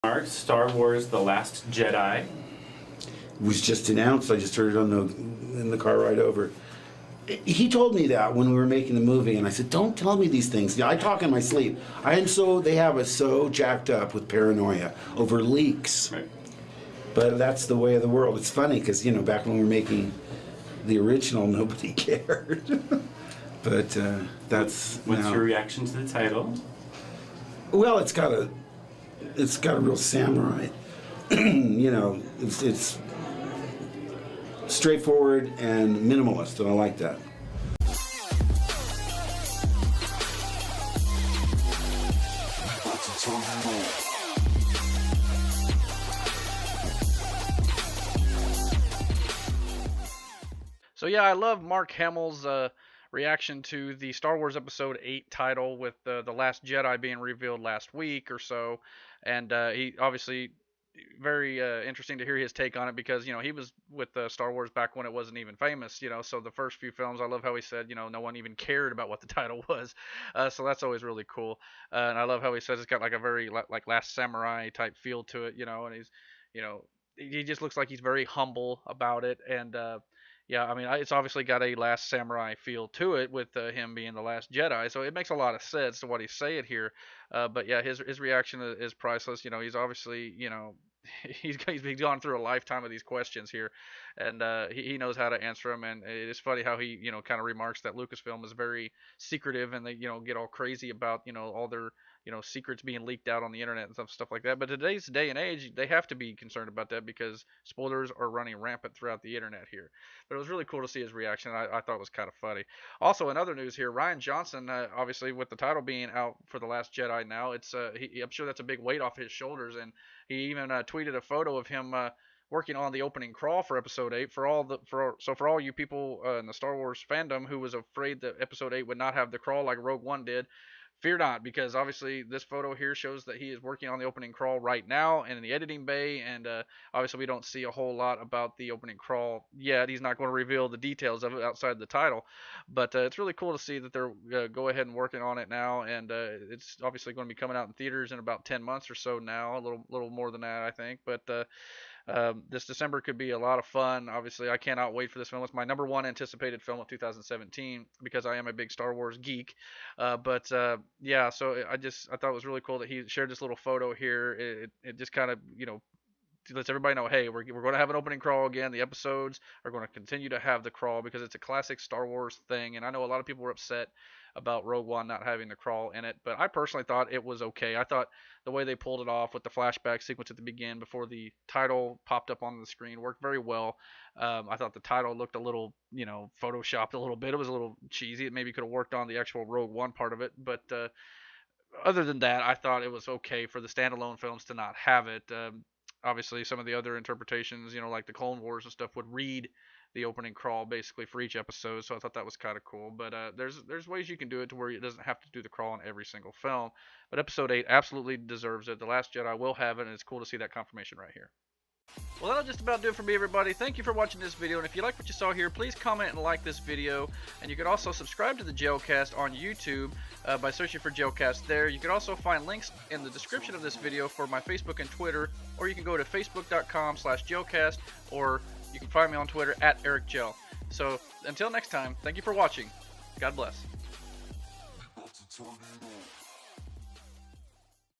Mark, Star Wars: The Last Jedi. It was just announced. I just heard it in the car ride over. He told me that when we were making the movie, and I said, "Don't tell me these things. I talk in my sleep." They have us so jacked up with paranoia over leaks. Right. But that's the way of the world. It's funny because back when we were making the original, nobody cared. But that's What's now. your reaction to the title? Well, it's got a real samurai. It's straightforward and minimalist, and I like that. So yeah, I love Mark Hamill's reaction to the Star Wars Episode 8 title with The Last Jedi being revealed last week or so. And he obviously very interesting to hear his take on it because, he was with Star Wars back when it wasn't even famous, so the first few films, I love how he said, no one even cared about what the title was. So that's always really cool. And I love how he says it's got like a very like Last Samurai type feel to it, and he's, he just looks like he's very humble about it. And yeah, I mean, it's obviously got a Last Samurai feel to it with him being the Last Jedi, so it makes a lot of sense to what he's saying here. But yeah, his reaction is priceless. He's obviously, he's gone through a lifetime of these questions here, and he knows how to answer them. And it's funny how he, kind of remarks that Lucasfilm is very secretive, and they, get all crazy about, all their secrets being leaked out on the internet and stuff like that. But today's day and age, they have to be concerned about that because spoilers are running rampant throughout the internet here. But it was really cool to see his reaction. I thought it was kind of funny. Also, in other news here, Rian Johnson, obviously with the title being out for The Last Jedi now, it's I'm sure that's a big weight off his shoulders. And he even tweeted a photo of him working on the opening crawl for Episode 8. For all you people in the Star Wars fandom who was afraid that Episode 8 would not have the crawl like Rogue One did, fear not, because obviously this photo here shows that he is working on the opening crawl right now and in the editing bay, and obviously we don't see a whole lot about the opening crawl yet. He's not going to reveal the details of it outside the title, but it's really cool to see that they're go ahead and working on it now, and it's obviously going to be coming out in theaters in about 10 months or so now, a little more than that, I think. But this December could be a lot of fun. Obviously, I cannot wait for this film. It's my number one anticipated film of 2017 because I am a big Star Wars geek. But yeah, so I thought it was really cool that he shared this little photo here. It just kind of, lets everybody know, hey, we're going to have an opening crawl again. The episodes are going to continue to have the crawl because it's a classic Star Wars thing. And I know a lot of people were upset about Rogue One not having the crawl in it, but I personally thought it was okay. I thought the way they pulled it off with the flashback sequence at the beginning before the title popped up on the screen worked very well. I thought the title looked a little, photoshopped a little bit. It was a little cheesy. It maybe could have worked on the actual Rogue One part of it, but other than that, I thought it was okay for the standalone films to not have it. Obviously, some of the other interpretations, like the Clone Wars and stuff, would read the opening crawl basically for each episode, so I thought that was kind of cool. But there's ways you can do it to where it doesn't have to do the crawl in every single film. But Episode 8 absolutely deserves it. The Last Jedi will have it, and it's cool to see that confirmation right here. Well, that'll just about do it for me, everybody. Thank you for watching this video, and if you like what you saw here, please comment and like this video. And you can also subscribe to the Jailcast on YouTube by searching for Jailcast there. You can also find links in the description of this video for my Facebook and Twitter, or you can go to facebook.com/Jailcast, or you can find me on Twitter @EricJail. So until next time, thank you for watching. God bless.